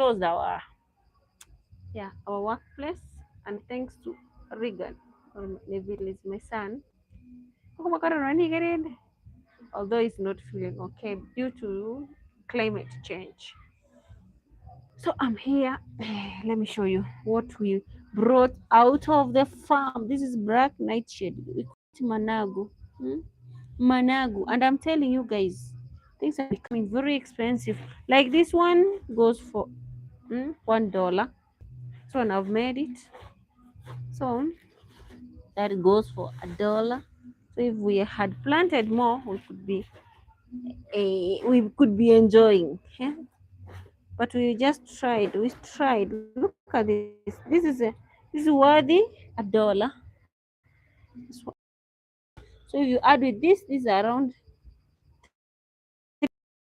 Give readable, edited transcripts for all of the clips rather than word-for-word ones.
closed our workplace, and thanks to Regan, or Neville is my son, although he's not feeling okay due to climate change. So I'm here. Let me show you what we brought out of the farm. This is black nightshade. We call it Managu. Hmm? Managu. And I'm telling you guys, things are becoming very expensive. Like this one goes for $1. So and I've made it. So that goes for $1. So if we had planted more, we could be enjoying. Yeah? But we just tried. We tried. Look at this. This is worthy $1. So if you add with this is around,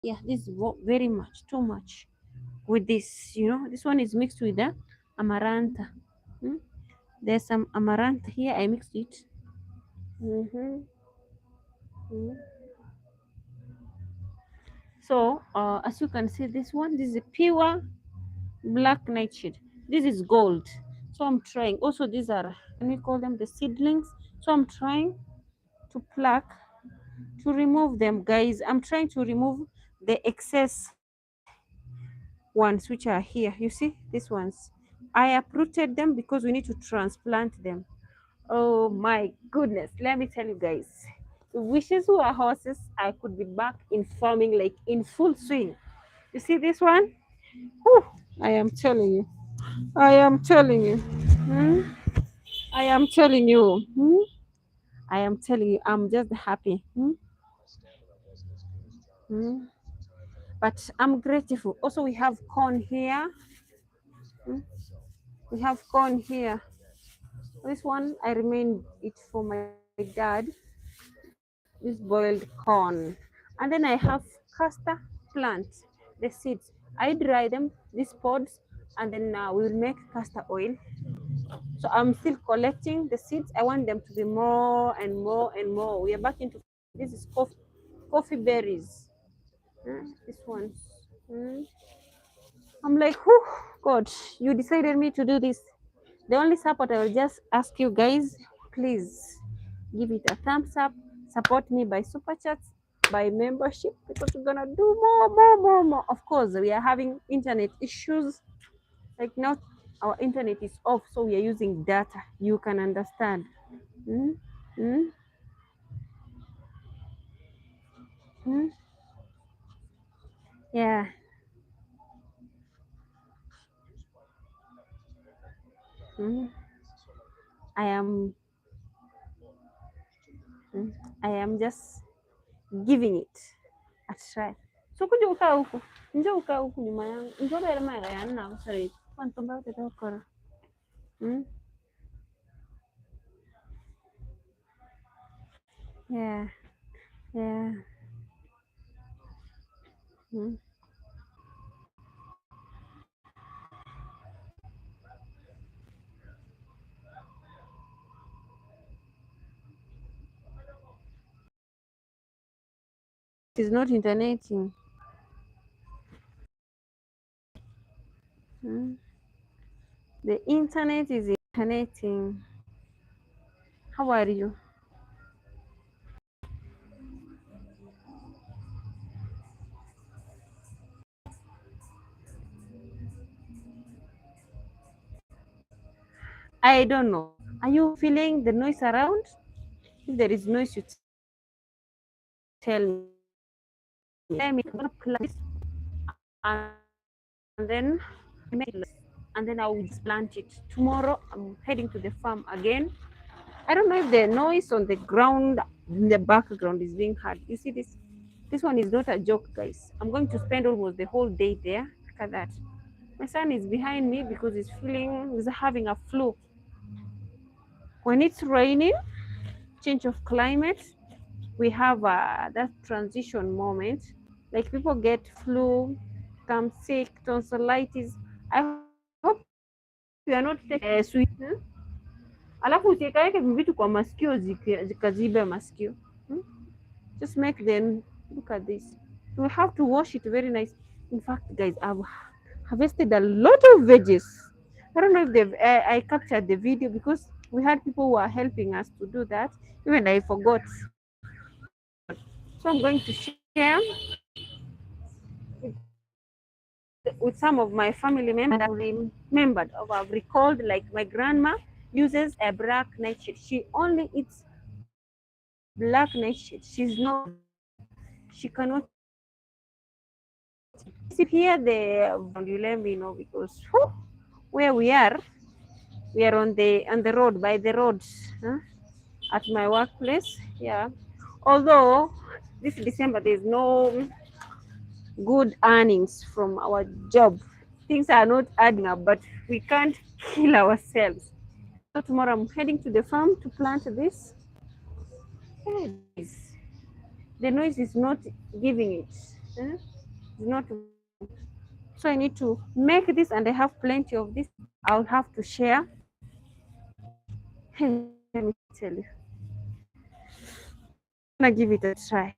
yeah, this is very much too much. With this, this one is mixed with the amarantha. Hmm? There's some amaranth here. I mixed it. hmm So as you can see, this is a pure black nightshade. This is gold. So I'm trying. Also, these are, can we call them the seedlings? So I'm trying to pluck, to remove them, guys. I'm trying to remove the excess ones which are here. You see these ones, I uprooted them because we need to transplant them. Oh my goodness, let me tell you guys, if wishes were horses, I could be back in farming, like in full swing. You see this one? Whew, I am telling you, I am telling you, hmm? I am telling you, I am telling you, I'm just happy. Hmm? But I'm grateful. Also, we have corn here. Hmm? We have corn here. This one I remained it for my dad. This boiled corn, and then I have castor plant, the seeds. I dry them, these pods, and then we will make castor oil. So I'm still collecting the seeds. I want them to be more and more and more. We are back into farming. This is coffee berries. This one. Mm. I'm like, whew, God, you decided me to do this. The only support I will just ask you guys, please give it a thumbs up, support me by super chats, by membership, because we're gonna do more. Of course, we are having internet issues. Like now, our internet is off, so we are using data. You can understand. Mm? Mm? Mm? Yeah. Mm? I am. Mm, I am just giving it a try. So kuja ukaa huku, njoo ukaa huku nyuma yangu, njoo bele mara ya nna usare kwantomba utetokora. Mm? Yeah, yeah. Mm. It is not interneting. Mm. The internet is interneting. How are you? I don't know. Are you feeling the noise around? If there is noise, you tell me. Let me plant and then and then I will just plant it. Tomorrow I'm heading to the farm again. I don't know if the noise on the ground in the background is being heard. You see this? This one is not a joke, guys. I'm going to spend almost the whole day there. Look at that. My son is behind me because he's having a flu. When it's raining, change of climate, we have that transition moment. Like people get flu, become sick, tonsillitis. I hope you are not taking sweet. Alafu usiwekaweke vitu kwa masikio zikaziba masikio. Just make them look at this. We have to wash it very nice. In fact, guys, harvested a lot of veggies. I don't know if I captured the video because we had people who are helping us to do that. Even I forgot. So I'm going to share with some of my family members that I've remembered or I've recalled, like my grandma uses a black nightshade. She only eats black nightshade. She's not, she cannot if here the you let me know because where we are on the road by the road, huh, at my workplace. Yeah. Although this December there's no good earnings from our job. Things are not adding up, but we can't kill ourselves. So tomorrow I'm heading to the farm to plant this. Hey, the noise is not giving it. It's not. So I need to make this, and I have plenty of this. I'll have to share. Hey, let me tell you, I'm gonna give it a try.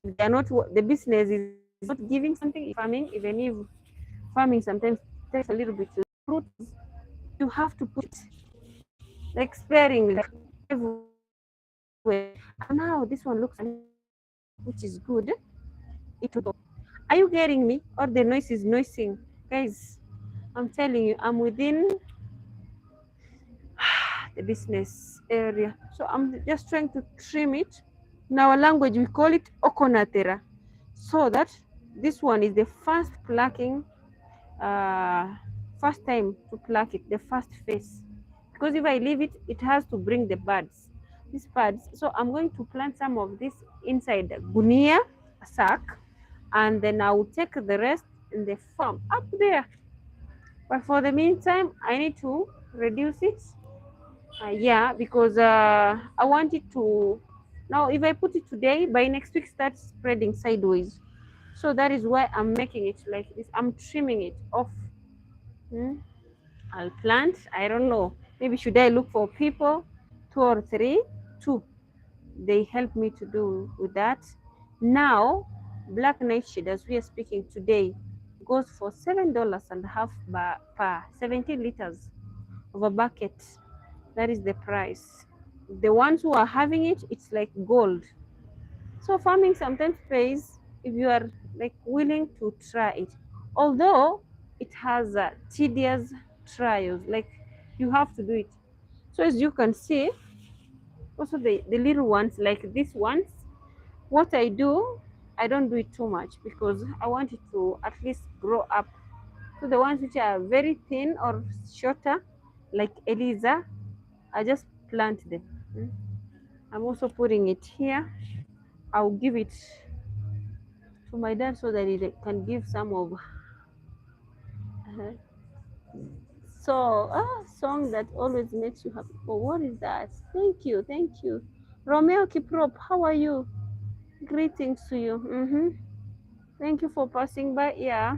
If they are not, the business is not giving something. Farming, even if farming sometimes takes a little bit to fruit, you have to put it like sparingly everywhere. And now this one looks, which is good. It will. Are you getting me? Or the noise is noising, guys? I'm telling you, I'm within the business area. So I'm just trying to trim it. In our language, we call it okonatera. So that this one is the first plucking, first time to pluck it, the first phase. Because if I leave it, it has to bring the buds. These buds. So I'm going to plant some of this inside the gunia sack, and then I will take the rest in the farm up there. But for the meantime, I need to reduce it. Yeah, because I want it to. Now, if I put it today, by next week starts spreading sideways. So that is why I'm making it like this. I'm trimming it off. Hmm? I'll plant. I don't know. Maybe should I look for people, two or three? Two. They help me to do with that. Now, black nightshade, as we are speaking today, goes for $7 and a half per 17 liters of a bucket. That is the price. The ones who are having it, it's like gold. So farming sometimes pays if you are like willing to try it. Although it has tedious trials, like you have to do it. So as you can see, also the little ones like these ones, what I do, I don't do it too much because I want it to at least grow up. So the ones which are very thin or shorter, like Eliza, I just plant them. Mm. I'm also putting it here. I'll give it to my dad so that he can give some of so song that always makes you happy. Oh, what is that? Thank you, thank you. Romeo Kiprop, how are you? Greetings to you. Thank you for passing by. Yeah,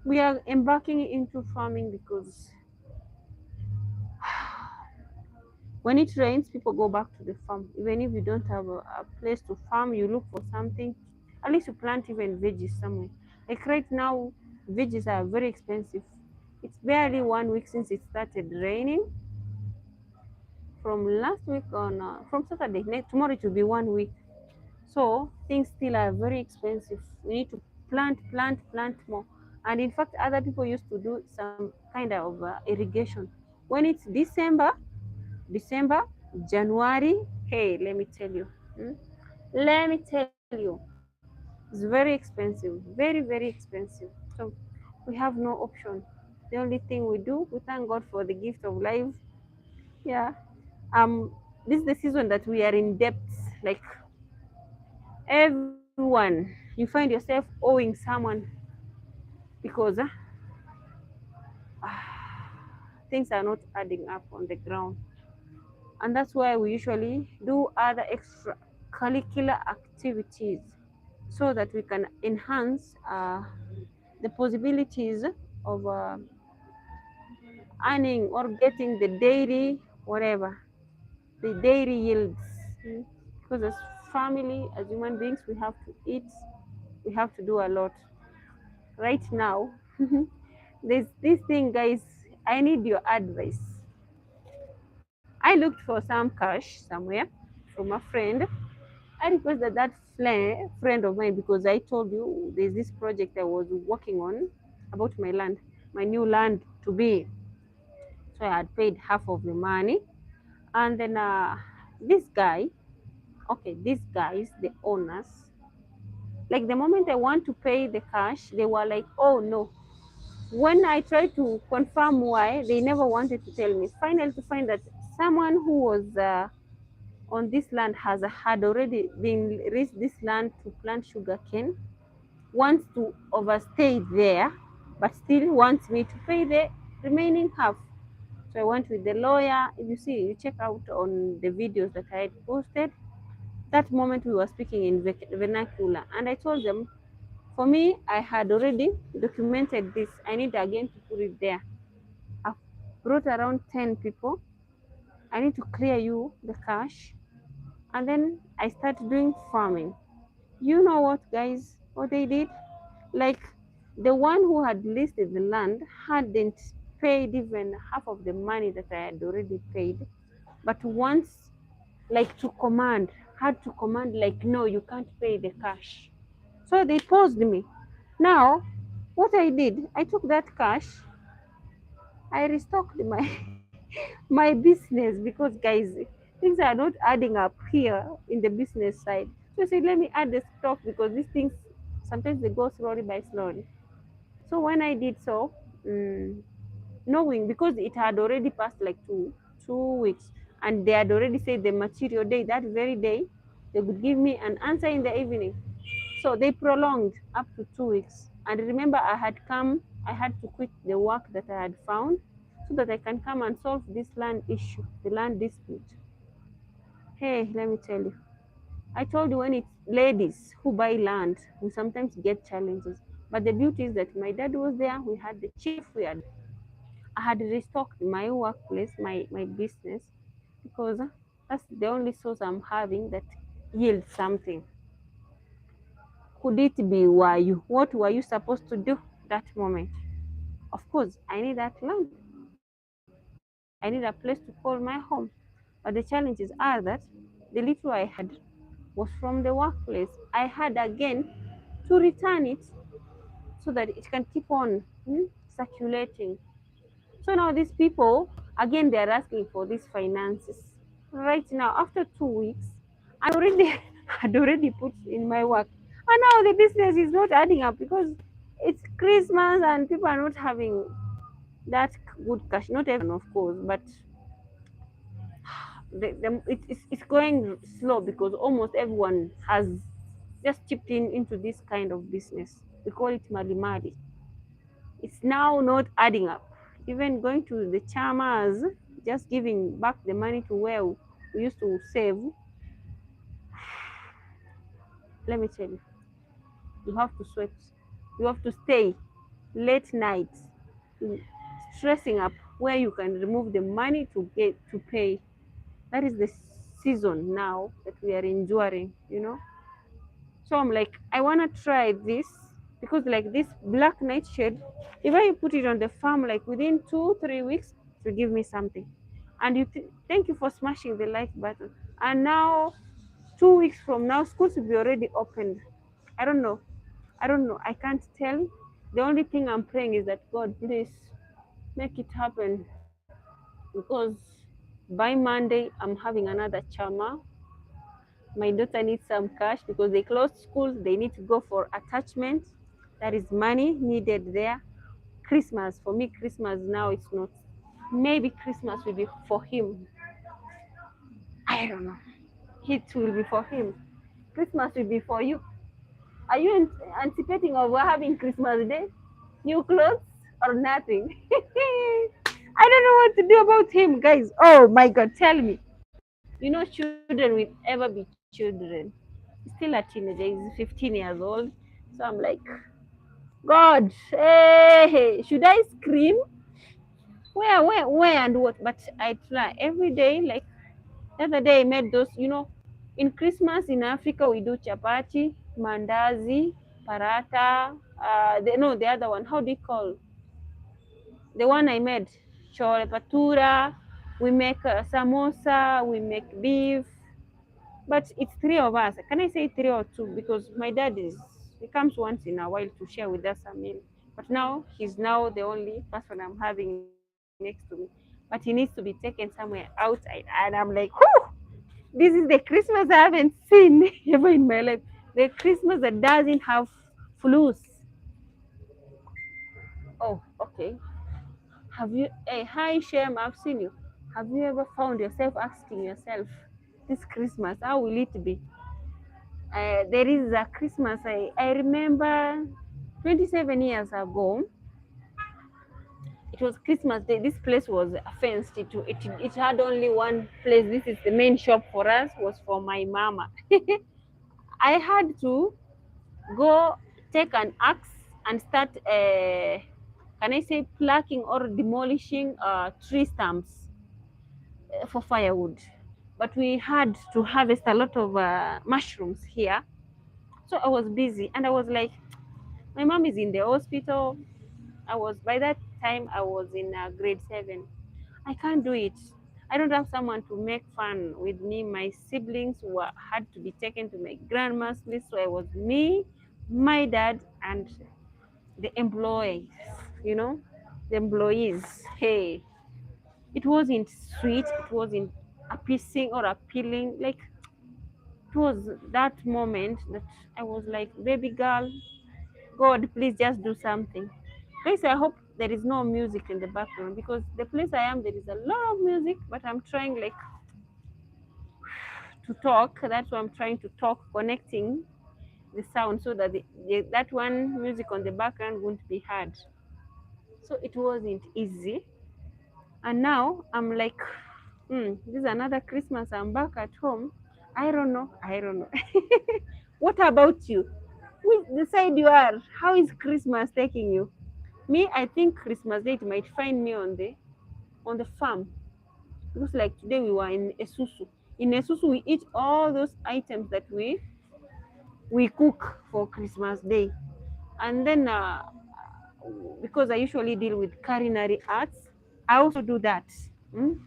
we are embarking into farming because when it rains, people go back to the farm. Even if you don't have a place to farm, you look for something. At least you plant even veggies somewhere. Like right now, veggies are very expensive. It's barely 1 week since it started raining. From last week on, from Saturday, tomorrow it will be 1 week. So things still are very expensive. We need to plant more. And in fact, other people used to do some kind of irrigation. When it's December, January, hey, let me tell you. Let me tell you, it's very expensive, very, very expensive. So we have no option. The only thing we do, we thank God for the gift of life. Yeah. This is the season that we are in debt. Like everyone, you find yourself owing someone because things are not adding up on the ground. And that's why we usually do other extracurricular activities so that we can enhance the possibilities of earning or getting the daily whatever, the daily yields. Mm. Because as family, as human beings, we have to eat, we have to do a lot. right now. There's this thing, guys. I need your advice. I looked for some cash somewhere from a friend. I requested that friend of mine because I told you there's this project I was working on about my land, my new land to be. So I had paid half of the money, and then this guy, okay, these guys, the owners, like the moment I want to pay the cash, they were like, "Oh no." When I tried to confirm why, they never wanted to tell me. Finally, to find that someone who was on this land had already been raised this land to plant sugar cane, wants to overstay there, but still wants me to pay the remaining half. So I went with the lawyer. If you see, you check out on the videos that I had posted. That moment we were speaking in vernacular, and I told them, for me, I had already documented this. I need again to put it there. I've brought around 10 people. I need to clear you the cash. And then I started doing farming. You know what, guys? What they did? Like the one who had listed the land hadn't paid even half of the money that I had already paid. But once, like to command, had to command, like, no, you can't pay the cash. So they paused me. Now, what I did, I took that cash, I restocked my my business because, guys, things are not adding up here in the business side. So I said, let me add the stock because these things sometimes they go slowly by slowly. So when I did so, mm, knowing because it had already passed like two weeks, and they had already said the material day that very day they would give me an answer in the evening. So they prolonged up to 2 weeks. And remember, I had to quit the work that I had found so that I can come and solve this land issue, the land dispute. Hey, let me tell you, I told you, when it's ladies who buy land, we sometimes get challenges. But the beauty is that my dad was there, we had the chief, I had restocked my workplace, my business, because that's the only source I'm having that yields something. Could it be were you? What were you supposed to do that moment? Of course, I need that land. I need a place to call my home. But the challenges are that the little I had was from the workplace. I had again to return it so that it can keep on circulating. So now these people, again, they're asking for these finances. Right now, after 2 weeks, I already had already put in my work. And now the business is not adding up because it's Christmas and people are not having that good cash. Not everyone, of course, but it's going slow because almost everyone has just chipped in into this kind of business. We call it mali mali. It's now not adding up. Even going to the chamas, just giving back the money to where we used to save. Let me tell you, you have to sweat. You have to stay late nights, stressing up where you can remove the money to get to pay. That is the season now that we are enduring. So I'm like, I wanna try this because like this black nightshade, if I put it on the farm like within 2 3 weeks, it will give me something. And thank you for smashing the like button. And now 2 weeks from now, schools will be already opened. I don't know. I don't know. I can't tell. The only thing I'm praying is that God, please make it happen because by Monday I'm having another chama. My daughter needs some cash because they closed schools. They need to go for attachment. That is money needed there. Christmas, for me, Christmas now it's not. Maybe Christmas will be for him. I don't know. It will be for him. Christmas will be for you. Are you anticipating of having Christmas Day? New clothes or nothing? I don't know what to do about him, guys. Oh my God, tell me. Children will ever be children. He's still a teenager. He's 15 years old. So I'm like, God, hey, should I scream? Where, and what? But I try every day. Like the other day, I made those. In Christmas in Africa, we do chapati, mandazi, paratha, the other one. How do you call the one I made? Chole patura. We make samosa. We make beef. But it's three of us. Can I say three or two? Because my dad he comes once in a while to share with us a meal. But now he's now the only person I'm having next to me. But he needs to be taken somewhere outside. And I'm like, whew, this is the Christmas I haven't seen ever in my life. The Christmas that doesn't have flus. Oh, okay. Have you, hey, hi Shem, I've seen you. Have you ever found yourself asking yourself, this Christmas, how will it be? There is a Christmas, I remember 27 years ago, it was Christmas Day. This place was fenced. It had only one place. This is the main shop for us, was for my mama. I had to go take an axe and start, can I say, plucking or demolishing tree stumps for firewood. But we had to harvest a lot of mushrooms here. So I was busy and I was like, my mom is in the hospital. By that time, I was in grade 7. I can't do it. I don't have someone to make fun with me. My siblings had to be taken to my grandma's place. So it was me, my dad, and the employees, you know, the employees. Hey, it wasn't sweet, it wasn't appeasing or appealing. Like, it was that moment that I was like, baby girl, God, please just do something. Guys, I hope there is no music in the background because the place I am, there is a lot of music, but I'm trying like to talk. That's why I'm trying to talk, connecting the sound so that that one music on the background won't be heard. So it wasn't easy. And now I'm like, this is another Christmas. I'm back at home. I don't know. I don't know. What about you? Which the side you are? How is Christmas taking you? Me, I think Christmas Day it might find me on the farm. Looks like today we were in Esusu. In Esusu, we eat all those items that we cook for Christmas Day. And then because I usually deal with culinary arts, I also do that. mm,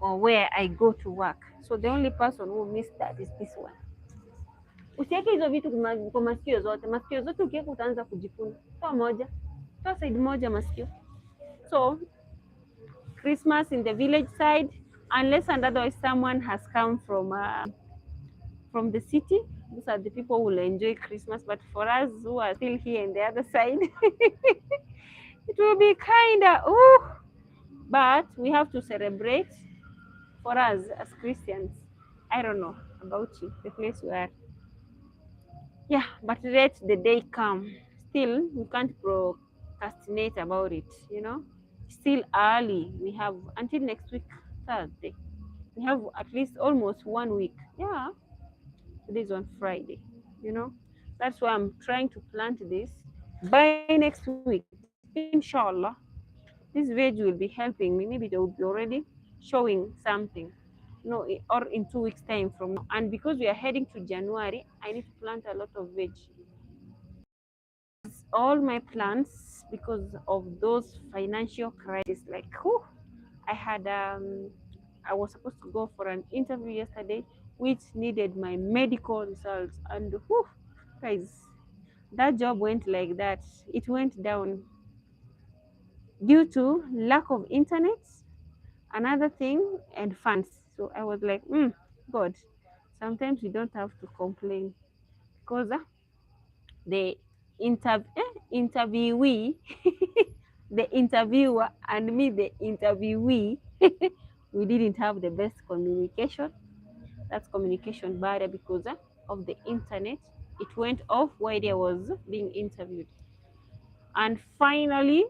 or where I go to work. So the only person who missed that is this one. Usiweke hizo vitu kwa masikio zote. Masikio zote ukiweka utaanza kujikuna. Toa moja. Toa side moja masikio. So Christmas in the village side, unless and otherwise someone has come from the city, those are the people who will enjoy Christmas. But for us who are still here in the other side, it will be kinda ooh. But we have to celebrate for us as Christians. I don't know about you, the place we are. Yeah, but let the day come. Still, we can't procrastinate about it, you know. Still early. We have until next week, Thursday. We have at least almost 1 week. Yeah, today's on Friday, you know. That's why I'm trying to plant this by next week, inshallah. This veg will be helping me. Maybe they will be already showing something, or in 2 weeks' time from now. And because we are heading to January, I need to plant a lot of veg. All my plans because of those financial crises. Like, whew, I had I was supposed to go for an interview yesterday, which needed my medical results, and whew, guys, that job went like that. It went down due to lack of internet, another thing, and funds. So I was like, God, sometimes we don't have to complain because the interviewee, the interviewer, and me, the interviewee, we didn't have the best communication. That's communication barrier because of the internet. It went off while I was being interviewed. And finally,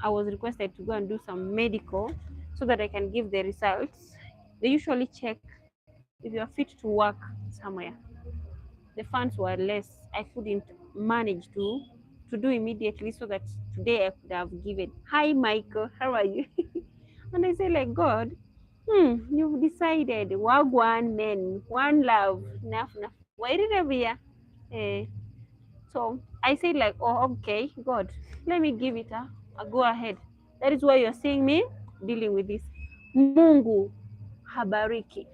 I was requested to go and do some medical so that I can give the results. They usually check if you are fit to work somewhere. The funds were less. I couldn't manage to do immediately so that today I could have given. Hi Michael, how are you? And I say like God, you've decided wagwan men, one love, enough enough. Why did I be here? Eh, So I said like, oh, okay, God, let me give it a go ahead. That is why you're seeing me dealing with this. Mungu habariki.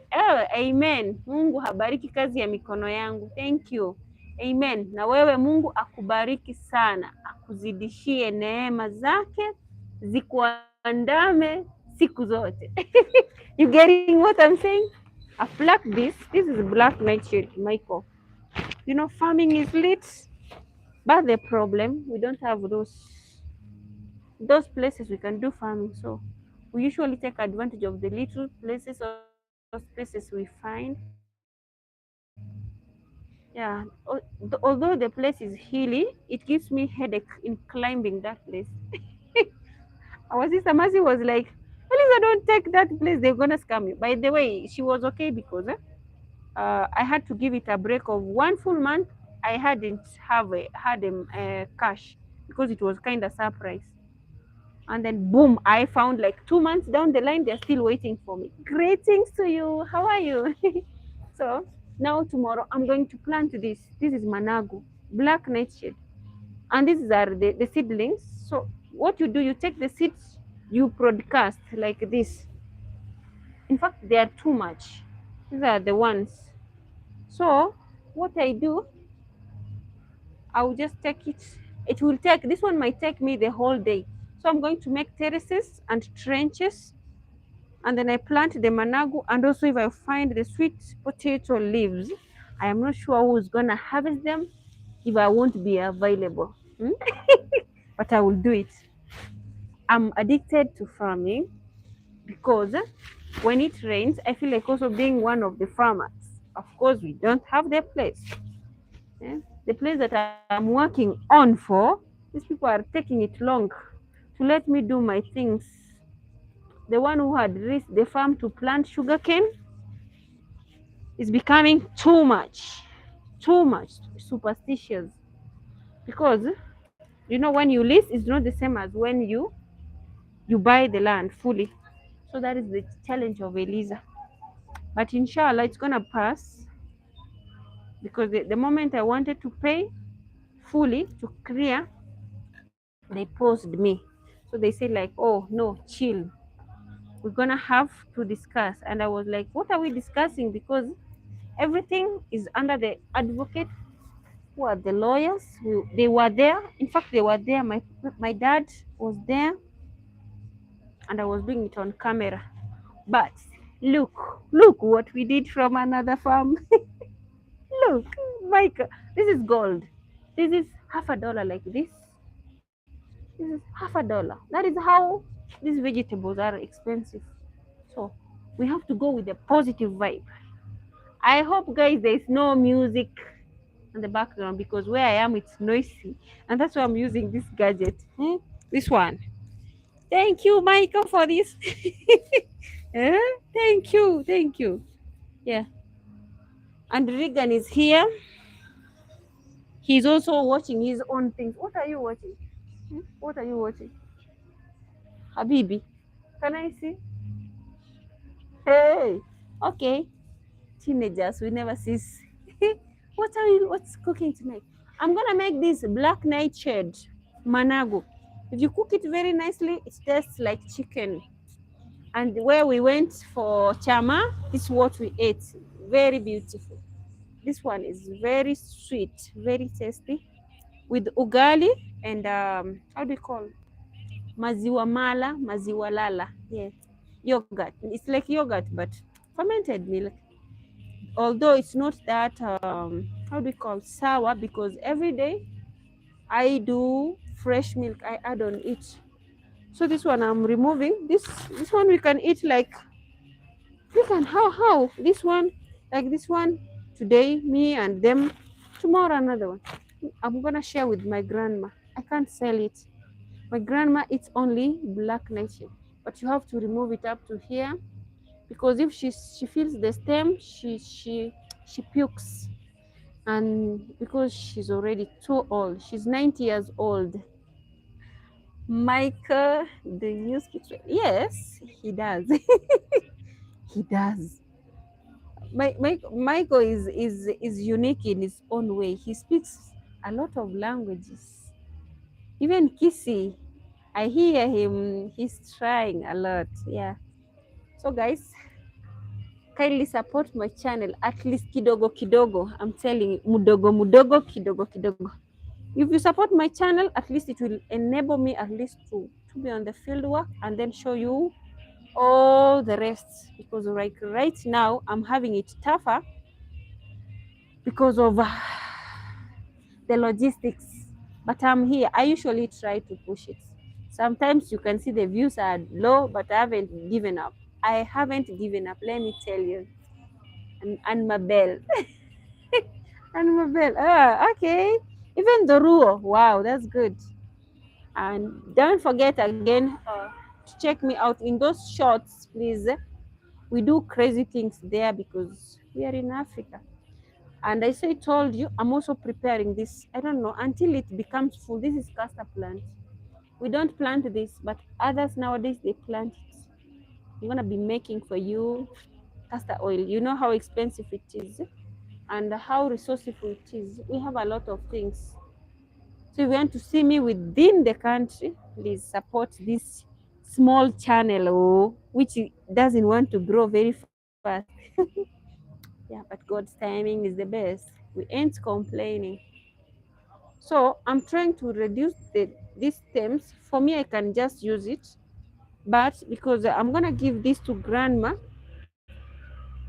Amen. Mungu habariki kazi ya mikono yangu. Thank you. Amen. Na wewe Mungu akubariki sana, akuzidishie neema zake zikuandame siku zote. You getting what I'm saying? I've plucked this. This is black nightshade, Michael. You know, farming is lit, but the problem, we don't have those places we can do farming. So we usually take advantage of the little places or spaces we find. Yeah. Although the place is hilly, it gives me headache in climbing that place. Our sister Mercy was like, Elisa, don't take that place, they're gonna scam you. By the way, she was okay because I had to give it a break of 1 full month. I hadn't had cash because it was kind of surprise. And then boom, I found like 2 months down the line, they're still waiting for me. Greetings to you. How are you? So now tomorrow I'm going to plant this. This is managu, black nightshade, and these are the seedlings. So what you do, you take the seeds, you broadcast like this. In fact, they are too much. These are the ones. So what I do, I'll just take it. It will take, this one might take me the whole day. So I'm going to make terraces and trenches, and then I plant the managu. And also, if I find the sweet potato leaves, I am not sure who's gonna harvest them if I won't be available. But I will do it. I'm addicted to farming because when it rains, I feel like also being one of the farmers. Of course, we don't have the place. Eh? The place that I'm working on for, these people are taking it long to let me do my things. The one who had risked the farm to plant sugarcane is becoming too much superstitious. Because when you lease, it's not the same as when you buy the land fully. So that is the challenge of Eliza. But inshallah, it's gonna pass because the moment I wanted to pay fully to clear, they paused me. So they said like, oh no, chill, we're gonna have to discuss. And I was like, what are we discussing? Because everything is under the advocate, who are the lawyers. They were there. In fact, they were there. My dad was there, and I was doing it on camera. But look what we did from another farm. Look, Mike, this is gold. This is half a dollar like this. This is half a dollar. That is how these vegetables are expensive. So we have to go with a positive vibe. I hope, guys, there is no music in the background because where I am it's noisy, and that's why I'm using this gadget. This one. Thank you, Michael, for this. Eh? Thank you. Yeah. And Regan is here. He's also watching his own things. What are you watching? What are you watching? Habibi. Can I see? Hey. Okay. Teenagers, we never cease. What's cooking tonight? I'm gonna make this black nightshade manago. If you cook it very nicely, it tastes like chicken. And where we went for chama, this is what we ate. Very beautiful. This one is very sweet, very tasty, with ugali and how do you call, maziwa mala, maziwa lala. Yeah, yogurt. It's like yogurt but fermented milk. Although it's not that how do you call, sour, because every day I do fresh milk. I add on it. So this one I'm removing. This one we can eat like, look at how this one, like this one today, me and them. Tomorrow another one. I'm gonna share with my grandma. I can't sell it. My grandma eats only black nightshade, but you have to remove it up to here because if she feels the stem, she pukes. And because she's already too old, she's 90 years old. Michael, do you speak? Yes, he does. He does. Michael is unique in his own way. He speaks a lot of languages. Even Kisi, I hear him, he's trying a lot. Yeah. So guys, kindly support my channel at least kidogo kidogo. I'm telling you, mudogo mudogo, kidogo kidogo. If you support my channel, at least it will enable me at least to be on the field work and then show you all the rest. Because like right now, I'm having it tougher because of the logistics. But I'm here. I usually try to push it. Sometimes you can see the views are low, but I haven't given up. I haven't given up, let me tell you. And my bell. And my bell. Ah, okay. Even the Ruo. Wow, that's good. And don't forget again to check me out in those shorts, please. We do crazy things there because we are in Africa. And I say, told you, I'm also preparing this. I don't know until it becomes full. This is castor plant. We don't plant this, but others nowadays they plant it. I'm gonna be making for you castor oil. You know how expensive it is and how resourceful it is. We have a lot of things. So if you want to see me within the country, please support this small channel, which doesn't want to grow very fast. Yeah, but God's timing is the best. We ain't complaining. So I'm trying to reduce these stems. For me, I can just use it. But because I'm gonna give this to grandma,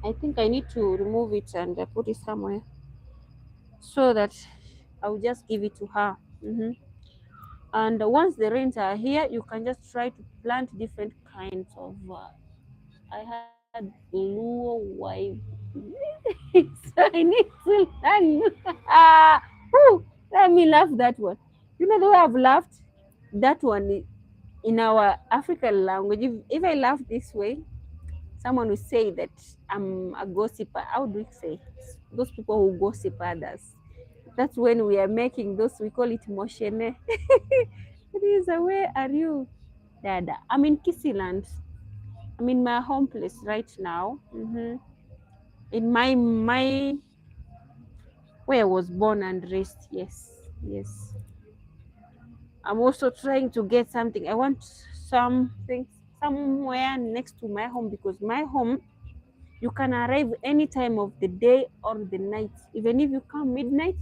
I think I need to remove it and put it somewhere so that I'll just give it to her. And once the rains are here, you can just try to plant different kinds of. I had Luo wife. So I need to learn. Whew, let me laugh that one. You know the way I've laughed? That one in our African language. If I laugh this way, someone will say that I'm a gossiper. How do we say? Those people who gossip others. That's when we are making those, we call it moshene. Lisa, where are you? Dada. I'm in Kisiland. I'm in my home place right now. In my where I was born and raised. Yes, yes. I'm also trying to get something. I want something somewhere next to my home because my home you can arrive any time of the day or the night. Even if you come midnight,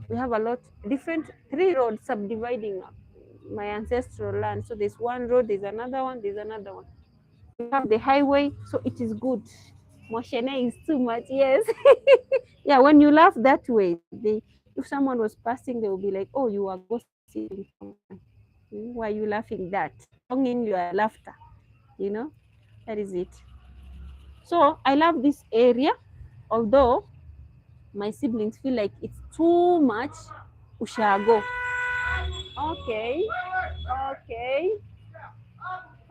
we have a lot different 3 roads subdividing my ancestral land. So there's one road, there's another one, there's another one. We have the highway, so it is good. Moshene is too much, yes. Yeah, when you laugh that way, if someone was passing, they will be like, "Oh, you are gossiping someone. Why are you laughing that?" Prolonging your laughter, you know. That is it. So I love this area, although my siblings feel like it's too much ushago. Okay, okay,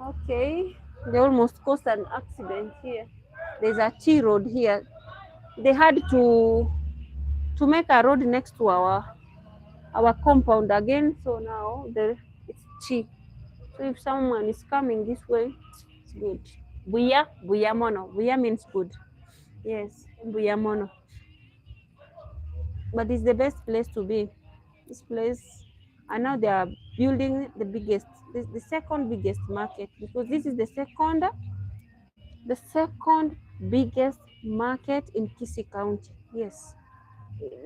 okay. They almost caused an accident here. There's a Chi road here. They had to make a road next to our compound again. So now it's Chi. So if someone is coming this way, it's good. Buya, buya mono. Buya means good. Yes, buya mono. But it's the best place to be. This place, and now they are building the second biggest market because this is the second biggest market in Kisii County. Yes,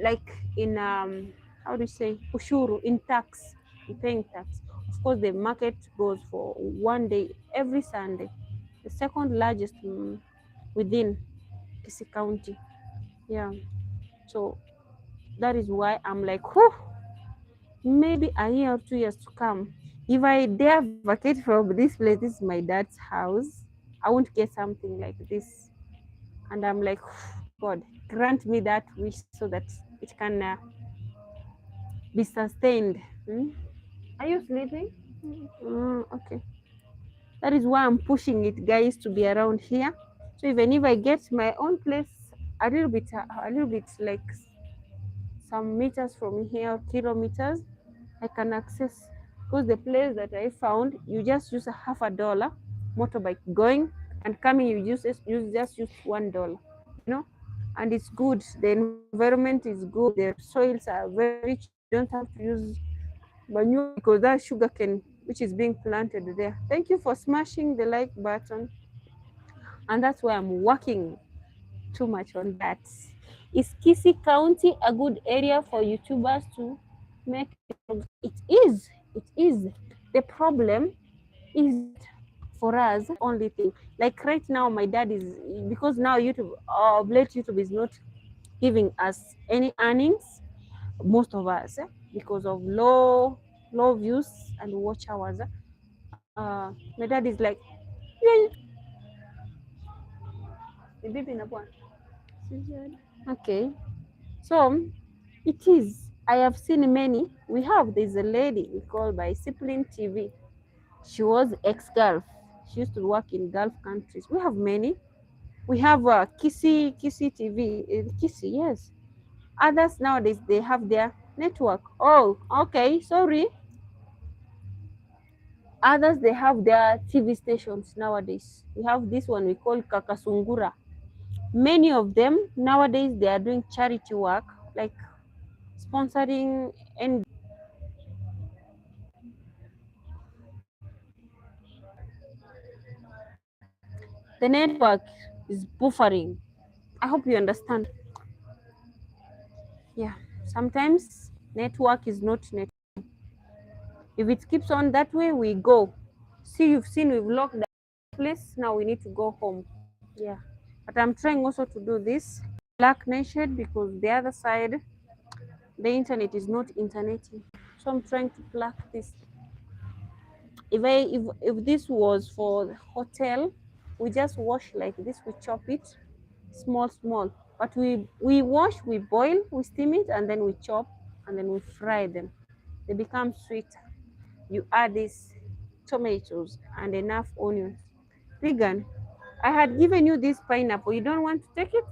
like in how do you say ushuru in tax, in paying tax. Of course, the market goes for one day every Sunday. The second largest within Kisii County. Yeah, so that is why I'm like, whew, maybe a year or 2 years to come, if I dare vacate from this place, this is my dad's house, I won't get something like this. And I'm like, God, grant me that wish so that it can be sustained. Are you sleeping? Okay. That is why I'm pushing it, guys, to be around here. So even if I get my own place a little bit like some meters from here, kilometers, I can access. Because the place that I found, you just use a half a dollar motorbike going and coming. You just use $1, you know, and it's good. The environment is good. The soils are very cheap. don't have to use manure because that's sugar cane which is being planted there. Thank you for smashing the like button. And that's why I'm working too much on that. Is Kisii County a good area for YouTubers to make vlogs? It is. It is. The problem is that for us, only thing. Like right now, my dad is, because now YouTube, of late YouTube is not giving us any earnings, most of us, because of low views and watch hours. My dad is like, yeah, okay. So it is. I have seen many. There's a lady we call by Discipline TV. She was ex-Gulf. She used to work in Gulf countries. We have many. We have Kisii TV. Kisii, yes. Others nowadays, they have their network. Oh, okay, sorry. Others, they have their TV stations nowadays. We have this one we call Kakasungura. Many of them nowadays, they are doing charity work, like sponsoring, and the network is buffering. I hope you understand. Yeah, sometimes network is not net. If it keeps on that way, we go. See, you've seen we've locked the place. Now we need to go home. Yeah, but I'm trying also to do this black nation because the other side, the internet is not interneting. So I'm trying to plug this. If this was for the hotel, we just wash like this. We chop it small, but we wash, we boil, we steam it, and then we chop, and then we fry them. They become sweeter. You add this tomatoes and enough onions. Vegan, I had given you this pineapple. You don't want to take it?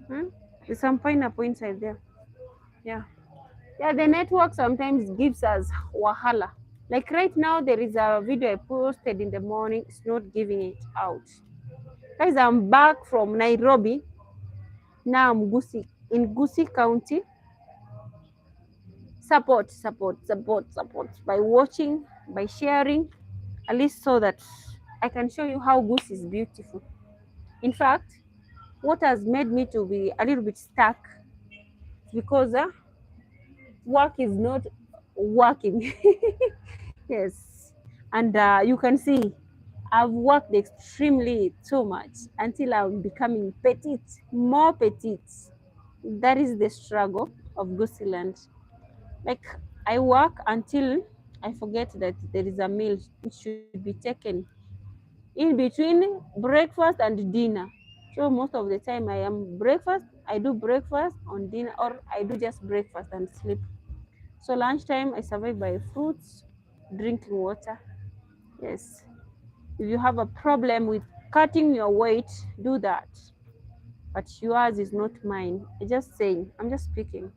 Hmm? There's some pineapple inside there. Yeah. Yeah, the network sometimes gives us wahala. Like right now, there is a video I posted in the morning. It's not giving it out. Guys, I'm back from Nairobi. Now I'm in Gusii County. Support by watching, by sharing, at least so that I can show you how Gusii is beautiful. In fact, what has made me to be a little bit stuck because work is not working. Yes, and you can see I've worked extremely too much until I'm becoming petite, more petite. That is the struggle of Gusiland. Like I work until I forget that there is a meal which should be taken in between breakfast and dinner. So most of the time I am breakfast, I do breakfast on dinner, or I do just breakfast and sleep. So lunchtime I survive by fruits, drinking water. Yes. If you have a problem with cutting your weight, do that. But yours is not mine. I'm just saying, I'm just speaking.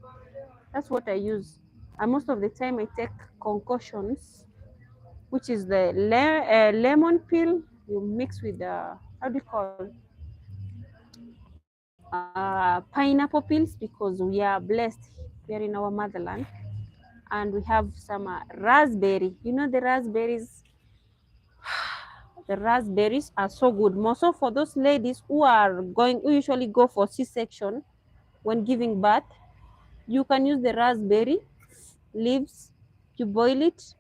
That's what I use. And most of the time I take concoctions, which is the lemon peel you mix with the, how do you call, pineapple peels, because we are blessed here in our motherland. And we have some raspberry. You know the raspberries. The raspberries are so good. More so for those ladies who usually go for C-section when giving birth. You can use the raspberry leaves. You boil it.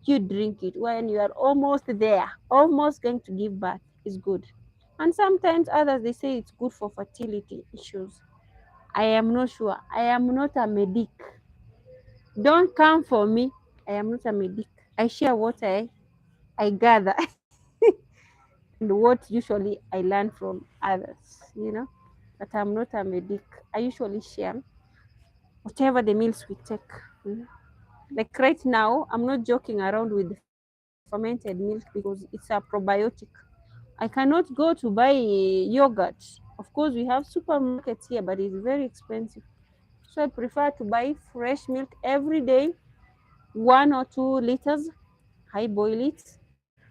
You drink it when you are almost there, almost going to give birth. Is good. And sometimes others they say it's good for fertility issues. I am not sure. I am not a medic. Don't come for me. I am not a medic. I share what I gather and what usually I learn from others. But I'm not a medic. I usually share whatever the meals we take. you Like right now, I'm not joking around with fermented milk because it's a probiotic. I cannot go to buy yogurt. Of course, we have supermarkets here, but it's very expensive. So I prefer to buy fresh milk every day, 1 or 2 liters. I boil it.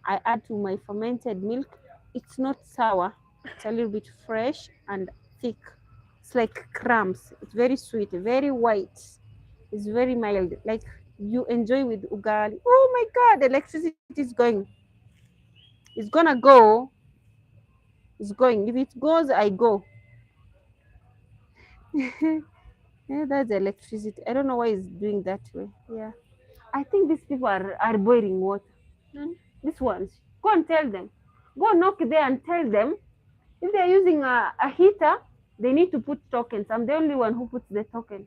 I add to my fermented milk. It's not sour. It's a little bit fresh and thick. It's like crumbs. It's very sweet, very white. It's very mild, like you enjoy with ugali. Oh my god, the electricity is going. It's gonna go. It's going. If it goes, I go. Yeah, that's the electricity. I don't know why it's doing that way. Yeah. I think these people are boiling water. These ones. Go and tell them. Go knock there and tell them if they're using a heater, they need to put tokens. I'm the only one who puts the token.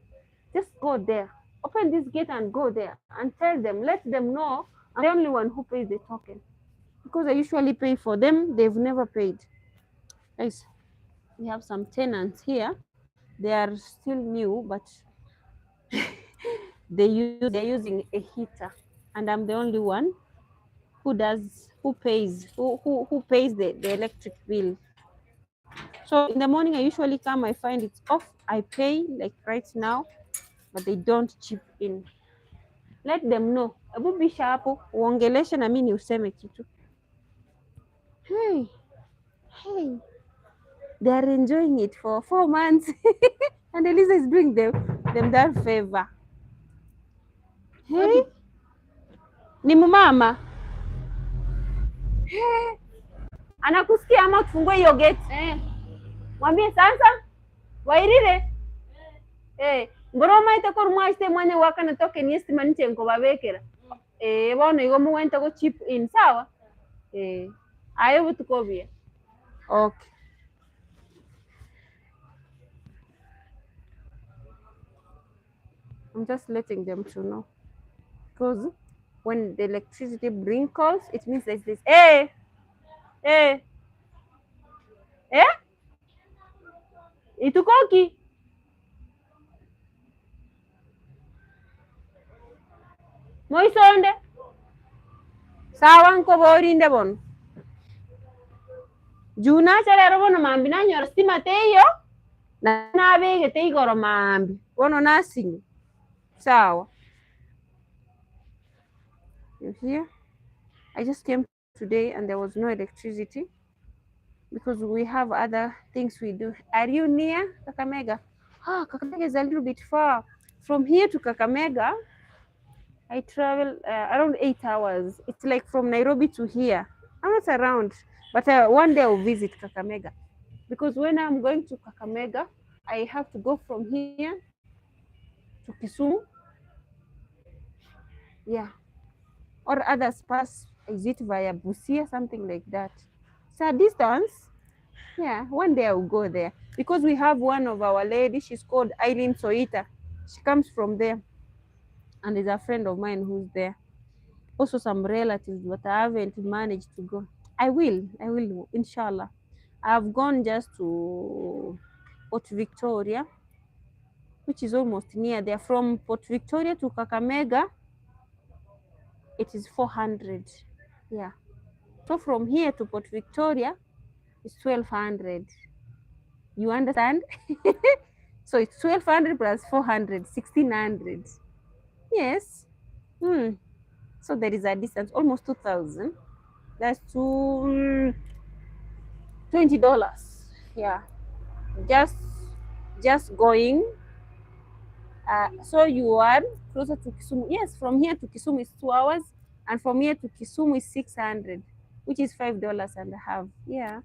Just go there. Open this gate and go there and tell them. Let them know I'm the only one who pays the token. Because I usually pay for them, they've never paid. Guys, we have some tenants here. They are still new, but they're using a heater, and I'm the only one who pays the electric bill. So in the morning I usually come, I find it's off, I pay like right now, but they don't chip in. Let them know. Hebu bisha hapo uongeleshe na mimi useme kitu. Hey, hey. They are enjoying it for 4 months. And Eliza is doing them that favor. Hey, ni mumama. Hey. Anakusikia ama tufungue hiyo gate? Mwambie sasa wairire. Ngoroma itakor mwaiste mwanya wakana token yestima nche nko babekera. Bono igo muwente go chip in, sawa? Ayo butukobia. Okay. I'm just letting them to know. Because when the electricity bring calls, it means there's this. Itukoki. Moisonde. Sawa nko borinde bono. Juna chalero bono mambi na nyora stima teyo. Na bege te igoro mambi. Bono nasingi. Sawa. You hear? I just came today and there was no electricity because we have other things we do. Are you near Kakamega? Kakamega is a little bit far. From here to Kakamega, I travel around 8 hours. It's like from Nairobi to here. I'm not around, but one day I'll visit Kakamega because when I'm going to Kakamega, I have to go from here to Kisumu. Yeah. Or others pass, is it via Busia, something like that. So distance, yeah, one day I'll go there because we have one of our ladies, she's called Eileen Soita. She comes from there and is a friend of mine who's there. Also some relatives, but I haven't managed to go. I will, inshallah. I've gone just to Port Victoria, which is almost near there. From Port Victoria to Kakamega, it is 400. Yeah. So from here to Port Victoria, it's 1200. You understand? So it's 1200 plus 400, 1600. Yes. So there is a distance, almost 2000. That's $20. Yeah. Just going. So you are closer to Kisumu. Yes, from here to Kisumu is 2 hours, and from here to Kisumu is 600, which is $5.50. Yeah.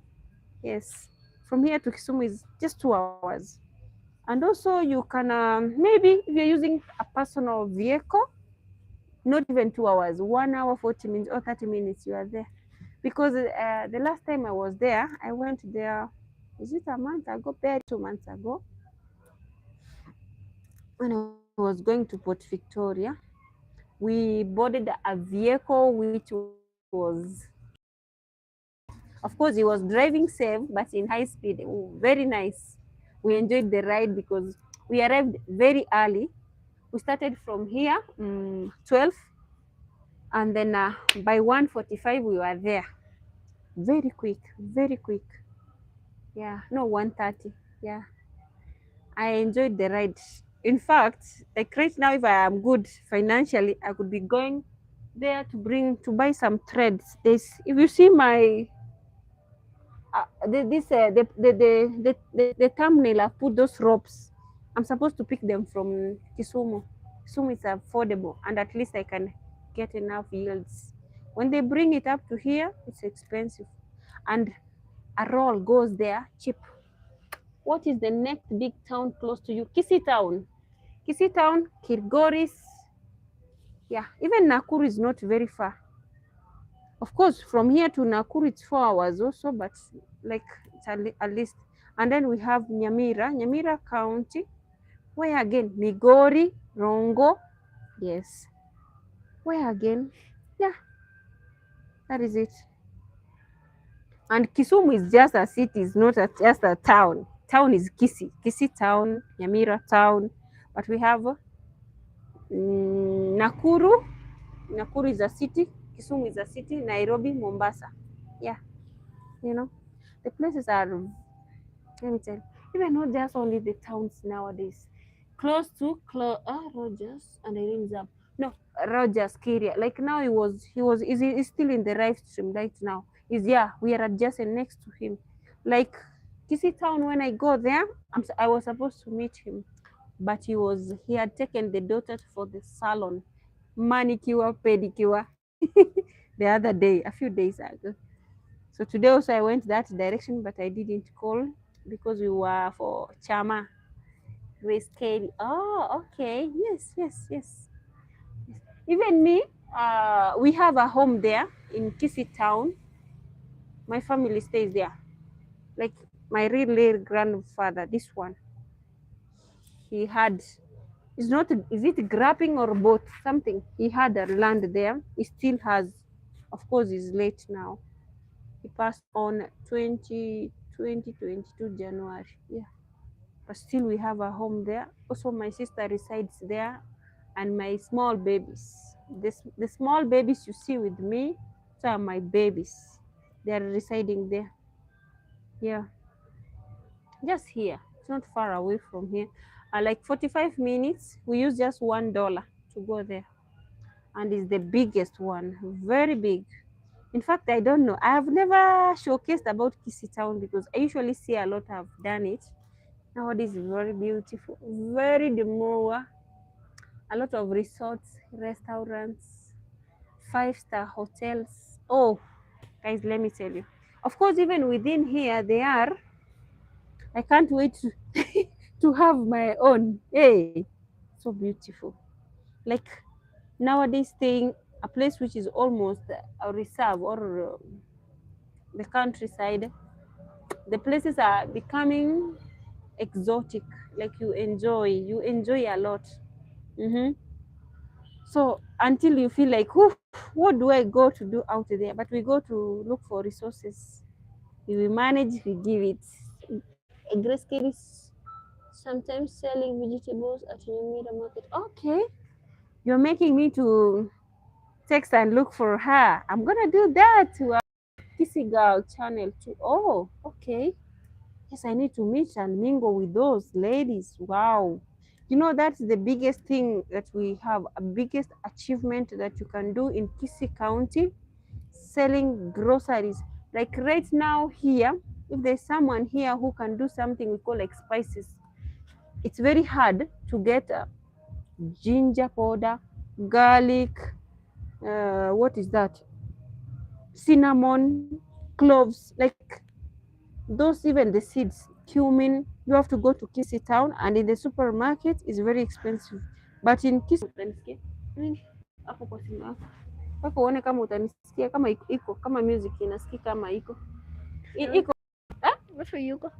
Yes. From here to Kisumu is just 2 hours. And also you can, maybe if you're using a personal vehicle, not even 2 hours, 1 hour, 40 minutes or 30 minutes, you are there. Because the last time I was there, I went there, is it a month ago? 2 months ago. When I was going to Port Victoria, we boarded a vehicle which was, of course, he was driving safe, but in high speed. Very nice. We enjoyed the ride because we arrived very early. We started from here 12, and then by 1:45 we were there. Very quick, very quick. Yeah, no, 1:30. Yeah, I enjoyed the ride. In fact, like right now, if I am good financially, I could be going there to buy some threads. If you see my the thumbnail, I put those ropes. I'm supposed to pick them from Kisumu. Kisumu is affordable, and at least I can get enough yields. When they bring it up to here, it's expensive, and a roll goes there cheap. What is the next big town close to you? Kisii town. Kisii town, Kilgoris. Yeah, even Nakuru is not very far. Of course, from here to Nakuru, it's 4 hours also, but like it's at least. And then we have Nyamira County, where again, Migori, Rongo, yes. Where again? Yeah, that is it. And Kisumu is just a city, it's not just a town. Town is Kisii town, Nyamira town, but we have Nakuru. Nakuru is a city, Kisumu is a city, Nairobi, Mombasa. Yeah, you know, the places are, let me tell you, even not just only the towns nowadays. Close to Rogers and Irene's up. No, Rogers Kiria. Like now he's still in the right stream right now. We are adjacent next to him. Like Kisii town, when I go there, I was supposed to meet him, but he had taken the daughter for the salon, manicure, pedicure, the other day, a few days ago. So today also I went that direction, but I didn't call because we were for Chama. Grace Kelly. Oh, okay. Yes. Even me, we have a home there in Kisii town. My family stays there. Like my real grandfather, this one, he had, is it grapping or both? Something. He had a land there. He still has. Of course, he's late now. He passed on 2022 January. Yeah. But still we have a home there. Also, my sister resides there, and my small babies. The small babies you see with me, so are my babies. They are residing there. Yeah, just here. It's not far away from here. Like 45 minutes. We use just $1 to go there, and it's the biggest one, very big. In fact, I don't know. I have never showcased about Kisii town because I usually see a lot have done it. Nowadays, very beautiful, very demure. A lot of resorts, restaurants, 5-star hotels. Oh, guys, let me tell you. Of course, even within here, they are. I can't wait to have my own. Hey, so beautiful. Like nowadays, staying a place which is almost a reserve or the countryside, the places are becoming exotic. Like you enjoy a lot. Mm-hmm. So until you feel like, what do I go to do out there? But we go to look for resources. We will manage, we give it. A Grace Kelly is sometimes selling vegetables at Nyamira market. Okay, you're making me to text and look for her. I'm gonna do that to our Kissy Girl channel too. Oh, okay. Yes, I need to meet and mingle with those ladies. Wow. You know, that's the biggest thing that we have, a biggest achievement that you can do in Kisii County, selling groceries. Like right now here, if there's someone here who can do something we call like spices, it's very hard to get ginger powder, garlic, what is that? Cinnamon, cloves, like those, even the seeds, cumin, you have to go to Kisii town, and in the supermarket is very expensive. But in Kisii utanisikia hapo kwa simu yako mpaka uone kama utanisikia, kama iko kama music inasikika kama iko Basi yuko.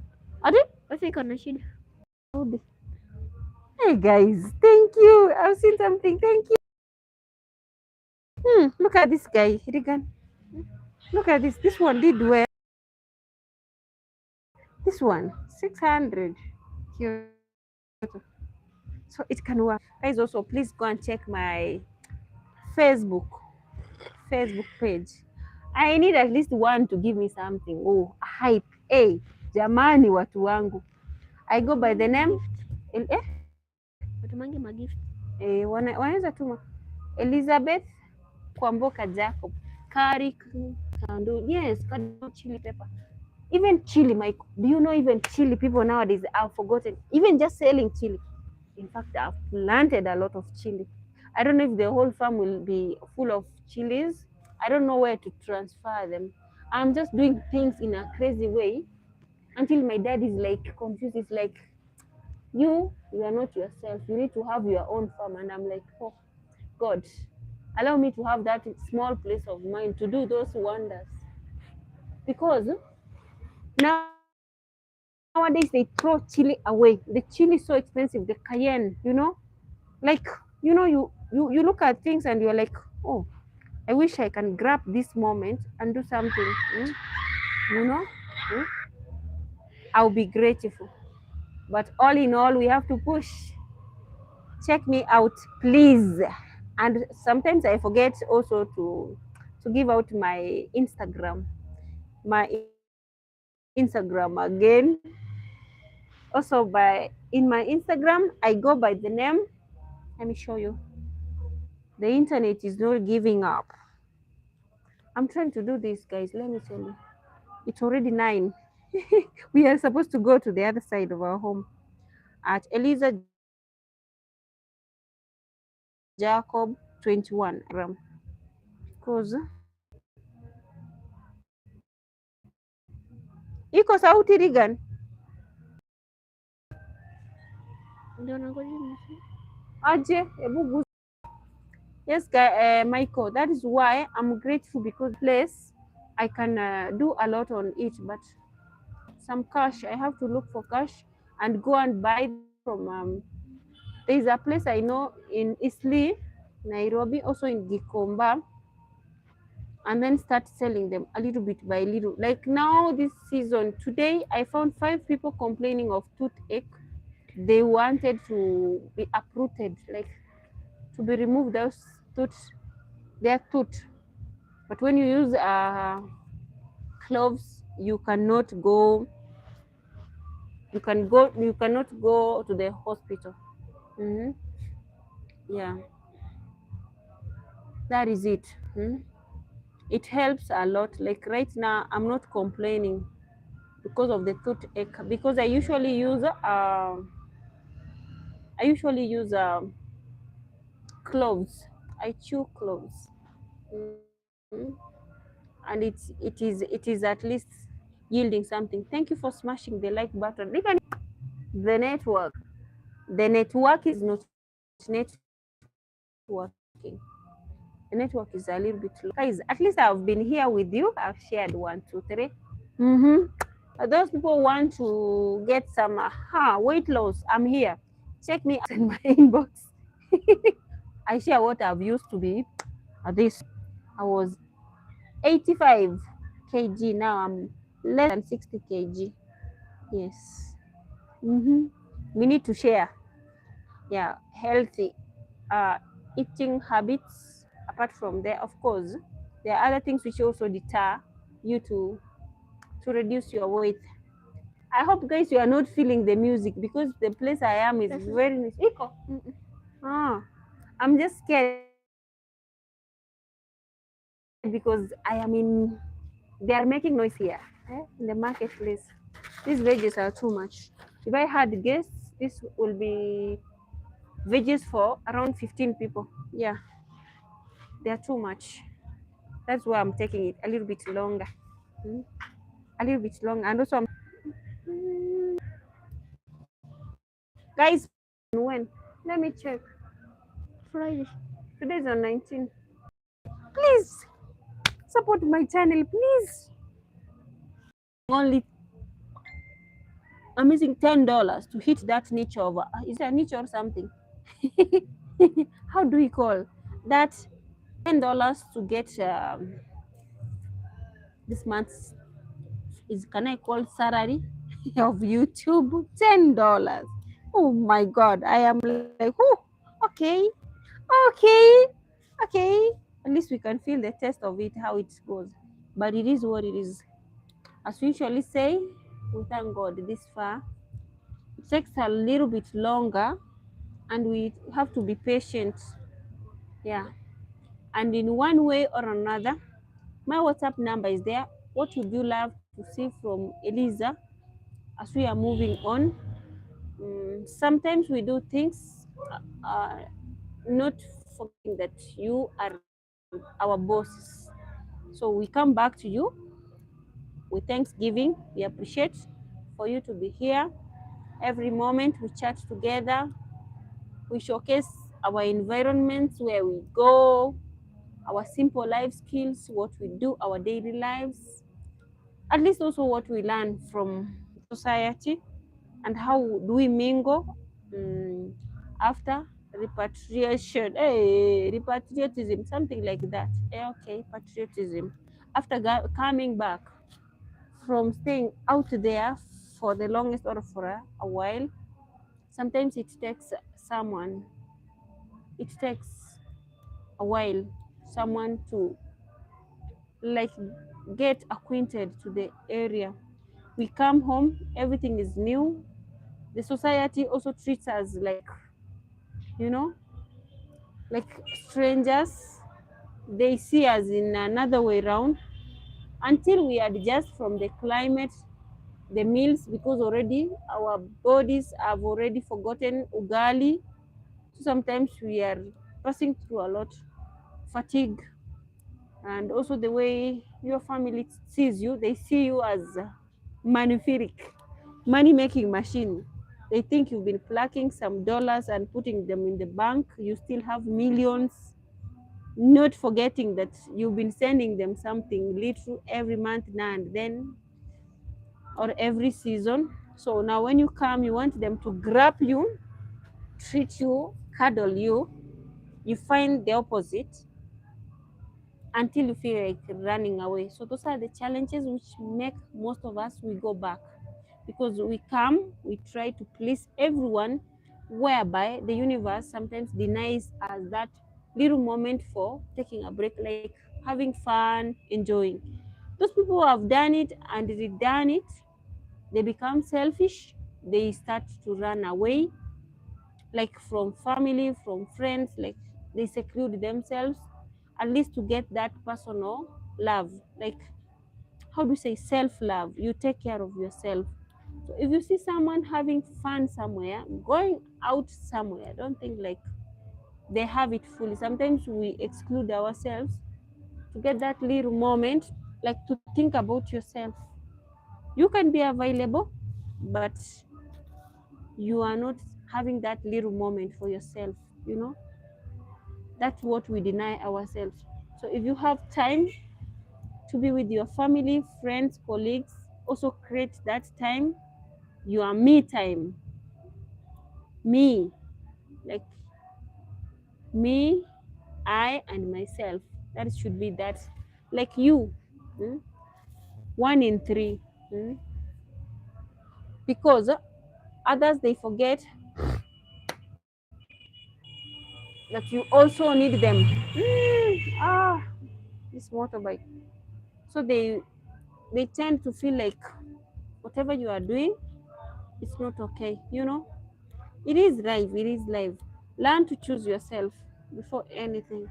ati Basi iko na shida. Hey guys, thank you. I've seen something. Thank you. Look at this guy, Regan. Look at this. This one did well. This one, 600. So it can work. Guys, also please go and check my Facebook page. I need at least one to give me something. Oh, hype. Hey, jamani watu wangu. I go by the name Watumange magift. wanaweza tuma Elizabeth Kwamboka Jacob. Curry Kandu. Yes, chili pepper. Even chili, Mike. Do you know even chili people nowadays have forgotten? Even just selling chili. In fact, I've planted a lot of chili. I don't know if the whole farm will be full of chilies. I don't know where to transfer them. I'm just doing things in a crazy way until my dad is like confused. It's like, you are not yourself. You need to have your own farm. And I'm like, oh, God, allow me to have that small place of mine to do those wonders. Because nowadays they throw chili away. The chili is so expensive. The cayenne, like you look at things and you're like, oh, I wish I can grab this moment and do something. You know, mm, I'll be grateful. But all in all, we have to push. Check me out, please. And sometimes I forget also to give out my Instagram. My Instagram again. Also in my Instagram, I go by the name. Let me show you. The internet is not giving up. I'm trying to do this, guys. Let me tell you. It's already 9. We are supposed to go to the other side of our home at Eliza Jacob 21 cause iko sauti Regan. Ndio nangoja nisi. Aje, hebu gusa. Yes, Michael, that is why I'm grateful because place I can do a lot on it, but some cash, I have to look for cash and go and buy them from. There's a place I know in Eastleigh, Nairobi, also in Gikomba, and then start selling them a little bit by little. Like now, this season, today I found 5 people complaining of toothache. They wanted to be uprooted, like to be removed those tooth, their tooth. But when you use cloves, you cannot go. You cannot go to the hospital. Hmm. Yeah, that is it. It helps a lot. Like right now, I'm not complaining because of the toothache because I usually use cloves. I chew cloves. And it is at least yielding something. Thank you for smashing the like button. The network. The network is not networking. The network is a little bit low. Guys, at least I've been here with you. I've shared 1, 2, 3. Those people want to get some weight loss. I'm here. Check me out in my inbox. I share what I've used to be at this. I was 85 kg. Now I'm less than 60 kg. Yes. We need to share. Yeah, healthy eating habits. Apart from there, of course, there are other things which also deter you to reduce your weight. I hope, guys, you are not feeling the music because the place I am is very nice. Iko. I'm just scared because I am in. They are making noise here in the marketplace. These veggies are too much. If I had guests, this will be veggies for around 15 people. Yeah, they are too much. That's why I'm taking it a little bit longer. Mm, a little bit longer. And also, guys, when? Let me check. Friday. Today's on 19. Please support my channel, please. Only I'm using $10 to hit that niche of is it a niche or something? How do we call that? $10 to get this month's is can I call salary of YouTube? $10. Oh my God, I am like, oh, okay, okay, okay. At least we can feel the taste of it, how it goes. But it is what it is. As we usually say, we thank God this far. It takes a little bit longer, and we have to be patient. Yeah. And in one way or another, my WhatsApp number is there. What would you love to see from Eliza as we are moving on? Sometimes we do things not forgetting that you are our bosses. So we come back to you with thanksgiving. We appreciate for you to be here. Every moment we chat together, we showcase our environments where we go, our simple life skills, what we do, our daily lives, at least also what we learn from society and how do we mingle after repatriation. Hey, repatriatism, something like that. Okay, patriotism. After coming back from staying out there for the longest or for a while, sometimes it takes a while, someone to like get acquainted to the area. We come home, everything is new. The society also treats us like, you know, like strangers. They see us in another way around until we adjust from the climate, the meals, because already our bodies have already forgotten ugali. So sometimes we are passing through a lot, fatigue, and also the way your family sees you. They see you as manufacturing, money making machine. They think you've been plucking some dollars and putting them in the bank. You still have millions, not forgetting that you've been sending them something little every month now and then, or every season. So now when you come, you want them to grab you, treat you, cuddle you. You find the opposite until you feel like running away. So those are the challenges which make most of us we go back, because we come, we try to please everyone, whereby the universe sometimes denies us that little moment for taking a break, like having fun, enjoying. Those people who have done it and redone it, they become selfish. They start to run away, like from family, from friends, like they seclude themselves, at least to get that personal love. Like, how do you say, self love? You take care of yourself. So if you see someone having fun somewhere, going out somewhere, don't think like they have it fully. Sometimes we exclude ourselves to get that little moment, like to think about yourself. You can be available, but you are not having that little moment for yourself, you know? That's what we deny ourselves. So if you have time to be with your family, friends, colleagues, also create that time, your me time. Me, like me, I, and myself. That should be that. Like you, mm, one in three. mm, Because others they forget that you also need them. Ah, this motorbike. So they tend to feel like whatever you are doing, it's not okay. You know, it is life. It is life. Learn to choose yourself before anything.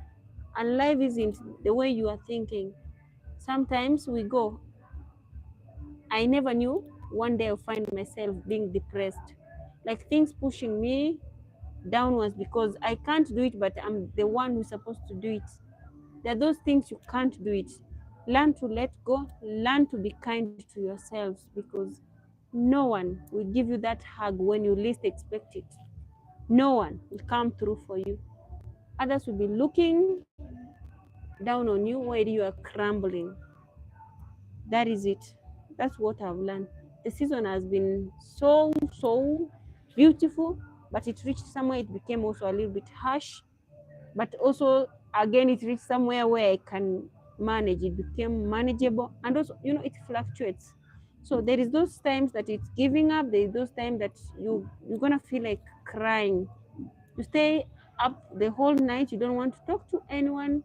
And life isn't the way you are thinking. Sometimes we go, I never knew one day I'll find myself being depressed. Like things pushing me downwards because I can't do it, but I'm the one who's supposed to do it. There are those things you can't do it. Learn to let go, learn to be kind to yourselves, because no one will give you that hug when you least expect it. No one will come through for you. Others will be looking down on you while you are crumbling. That is it. That's what I've learned. The season has been so beautiful, but it reached somewhere it became also a little bit harsh. But also again it reached somewhere where I can manage. It became manageable, and also it fluctuates. So there is those times that it's giving up. There is those times that you're gonna feel like crying. You stay up the whole night. You don't want to talk to anyone.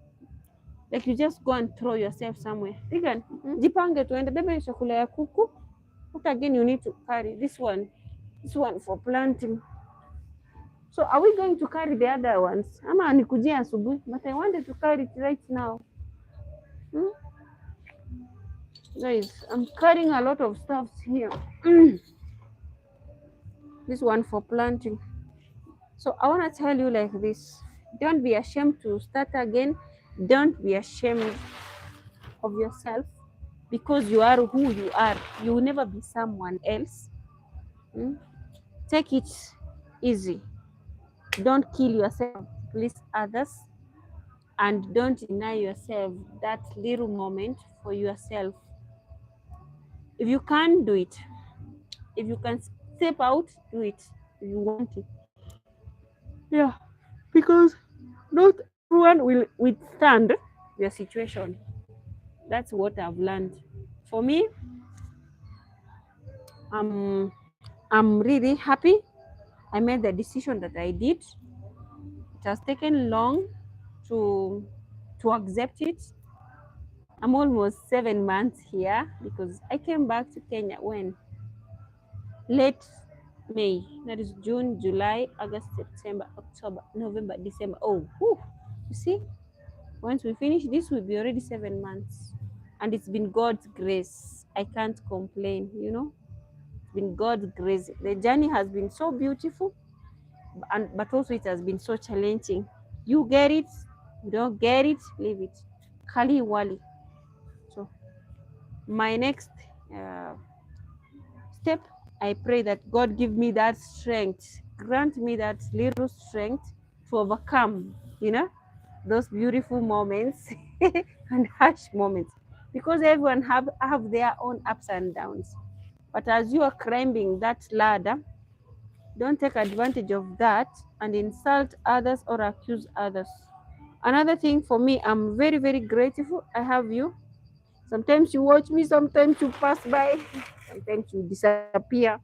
Like you just go and throw yourself somewhere. Regan, jipange tuende bebe chakula ya kuku. What again you need to carry? This one for planting. So are we going to carry the other ones? Ama nikujia asubuhi, but I wanted to carry it right now. Hmm? Guys, I'm carrying a lot of stuff here. This one for planting. So I want to tell you like this: don't be ashamed to start again. Don't be ashamed of yourself because you are who you are. You will never be someone else. Mm? Take it easy. Don't kill yourself, please others, and don't deny yourself that little moment for yourself. If you can't do it, if you can step out, do it if you want to. Yeah, because not everyone will withstand your situation. That's what I've learned. For me, I'm I'm really happy I made the decision that I did. It has taken long to accept it. I'm almost 7 months here because I came back to Kenya when late May. That is June, July, August, September, October, November, December. Oh, whew. You see, once we finish this, will be already 7 months, and it's been God's grace. I can't complain. It's been God's grace. The journey has been so beautiful, and but also it has been so challenging. You get it, you don't get it, leave it. Kali Wali. So my next uh, step, I pray that God give me that strength, grant me that little strength to overcome, those beautiful moments and harsh moments, because everyone have their own ups and downs. But as you are climbing that ladder, don't take advantage of that and insult others or accuse others. Another thing for me, I'm very, very grateful. I have you. Sometimes you watch me, sometimes you pass by, sometimes you disappear.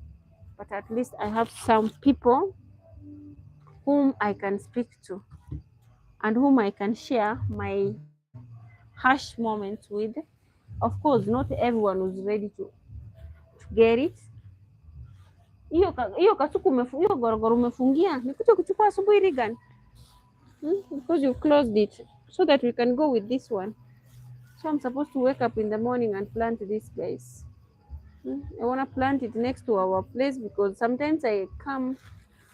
But at least I have some people whom I can speak to and whom I can share my harsh moments with. Of course, not everyone was ready to get it. Hiyo kasuku hiyo gorogoro umefungia nikuja kuchukua asubuhi Regan. Because you closed it so that we can go with this one. So I'm supposed to wake up in the morning and plant this, guys. I want to plant it next to our place because sometimes I come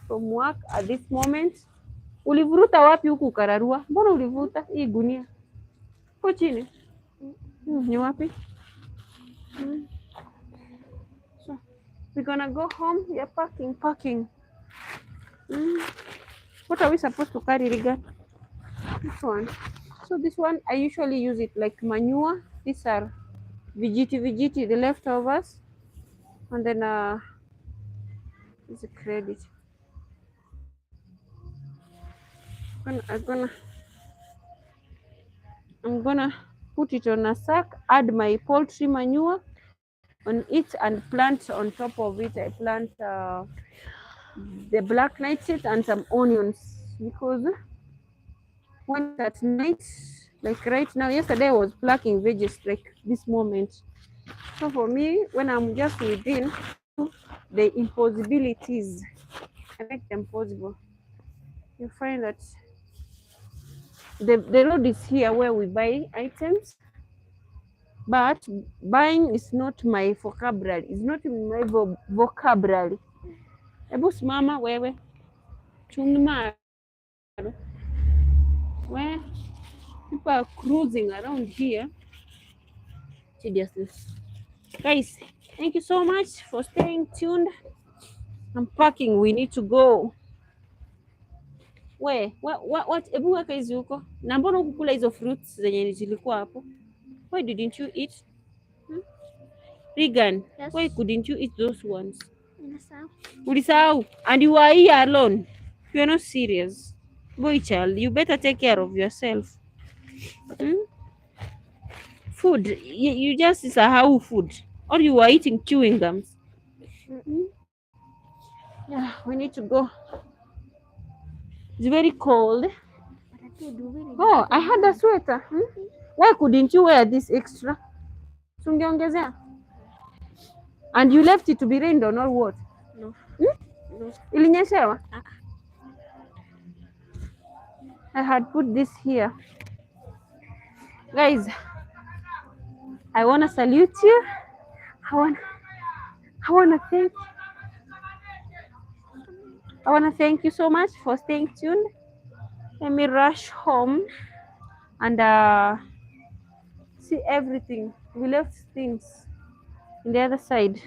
from work at this moment. Ulivuruta wapi huku ukararua? Mbona ulivuta hii gunia? Ko chini. Ni wapi? So we're gonna go home. We're packing. What are we supposed to carry, Riga? This one. So this one I usually use it like manure. These are veggie, the leftovers, and then is a credit. I'm gonna put it on a sack, add my poultry manure on it, and plant on top of it. I plant the black nightshade and some onions because when it's at night, like right now, yesterday I was plucking veggies like this moment. So for me, when I'm just within the impossibilities, I make them possible. You find that the road is here where we buy items, but buying is not my vocabulary. It's not in my vocabulary. Ebu simama wewe, chungmaro. Where people are cruising around here. Seriously. Guys, thank you so much for staying tuned. I'm packing, we need to go. What? Ebu weka hizi huko. Na mbona hukukula hizo fruits zenye zilikuwa hapo? Why didn't you eat? Regan, Yes. why couldn't you eat those ones? Nimesahau. Ulisahau, and you are here alone. You are not serious. Boy child, you better take care of yourself. Food, you just sahau food. Or you are eating chewing gums. Yeah, we need to go. It's very cold. Oh, I had a sweater. Why couldn't you wear this extra? Sungeongezea. And you left it to be rained on or what? No. No. Ilinyeshewa? I had put this here. Guys, I want to salute you. I want to thank I want to thank you so much for staying tuned. Let me rush home and see everything. We left things in the other side.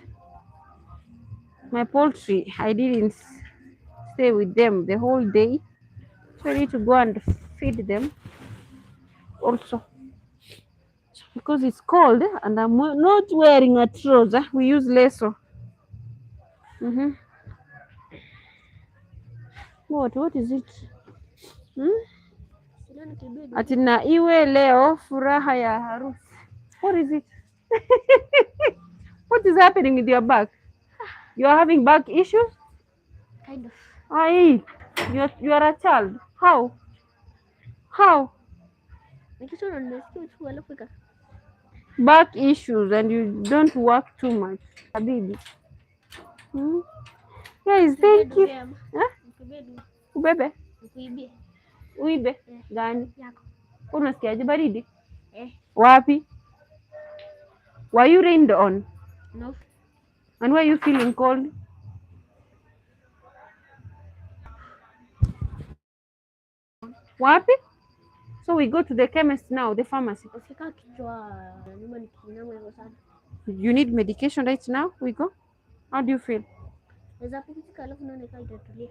My poultry, I didn't stay with them the whole day. So I need to go and feed them also because it's cold and I'm not wearing a trouser. We use lasso. Mm-hmm. What is it? Hmm? Sidhani kibibi. Ati na iwe leo furaha ya harusi. What is it? What is happening with your back? You are having back issues? Kind of. Aye, you are a child. How? How? Nikisema nimesikia tu alafu Back issues and you don't work too much. Habibi. Hmm? Guys, thank you. Huh? Mkibedu. Ubebe? Mkuibie. Uibe? Eh. Gani? Yako. Unasikiaje baridi? Eh. Wapi? Were you rained on? No. And were you feeling cold? Wapi? So we go to the chemist now, the pharmacy. Ufika kichwa nyuma nikiinama hivyo sana. You need medication right now? We go. How do you feel? Naweza pumzika alafu naona kaa itatulia.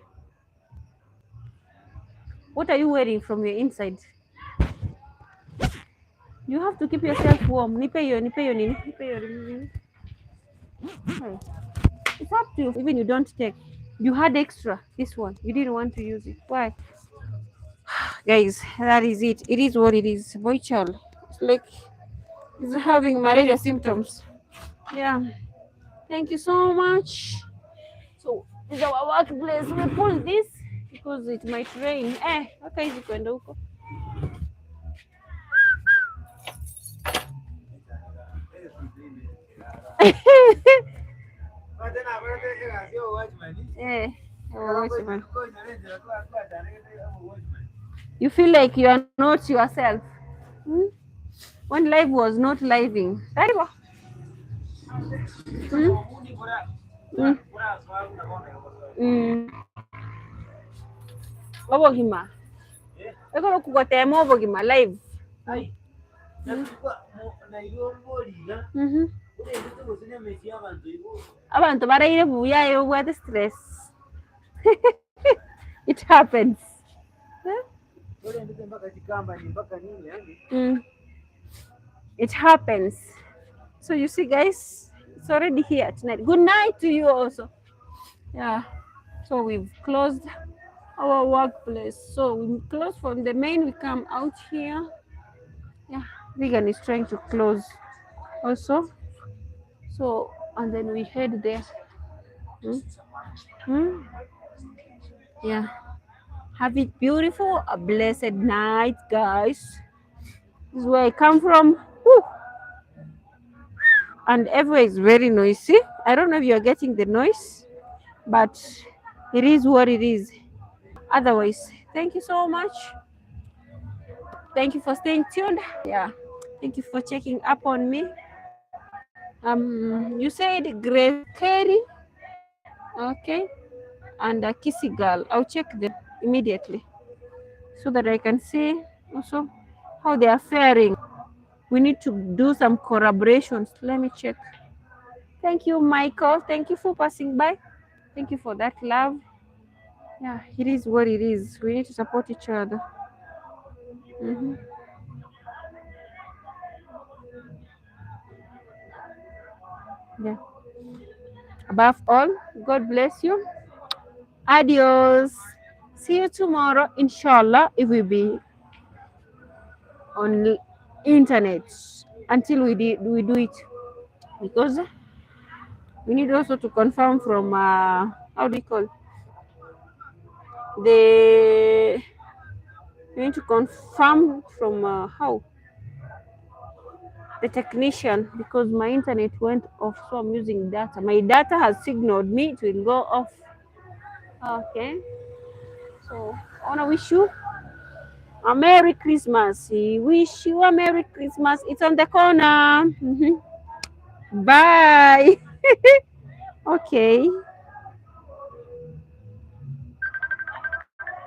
What are you wearing from your inside? You have to keep yourself warm. Nipe hiyo nini? Nipe hiyo nini? Hey. It's up to you. Even you don't take. You had extra. This one. You didn't want to use it. Why? Guys, that is it. It is what it is. Boy child. It's like he's having malaria symptoms. Yeah. Thank you so much. So this is our workplace. We pull this because it might rain. Okay, hizi kwenda huko. Watchman. You feel like you are not yourself. Hmm? When life was not living. Karibu. Hmm? Hmm. Obogima. Eko kukotema obogima live. Mhm. Abantu barayire buyayo bwa stress. It happens. Mm. It happens. So you see, guys, it's already here tonight. Good night to you also. Yeah. So we've closed our workplace. So we close from the main. We come out here. Yeah. Vegan is trying to close also. So and then we head there. Hmm? Hmm? Yeah. Have it beautiful, a blessed night, guys. This is where I come from. Woo. And everywhere is very noisy. I don't know if you're getting the noise, but it is what it is. Otherwise, thank you so much. Thank you for staying tuned. Yeah. Thank you for checking up on me. You said Grace Carey, okay, and a Kissy Girl. I'll check them immediately so that I can see also how they are faring. We need to do some collaborations. Let me check. Thank you, Michael. Thank you for passing by. Thank you for that love. Yeah, it is what it is. We need to support each other. Mhm. Yeah. Above all, God bless you. Adios. See you tomorrow, inshallah. It will be on internet until we do it because we need also to confirm from how do you call the we need to confirm from how the technician because my internet went off, so I'm using data. My data has signaled me it will go off. Okay, so I want to wish you a Merry Christmas. Wish you a Merry Christmas. It's on the corner. Bye. Okay.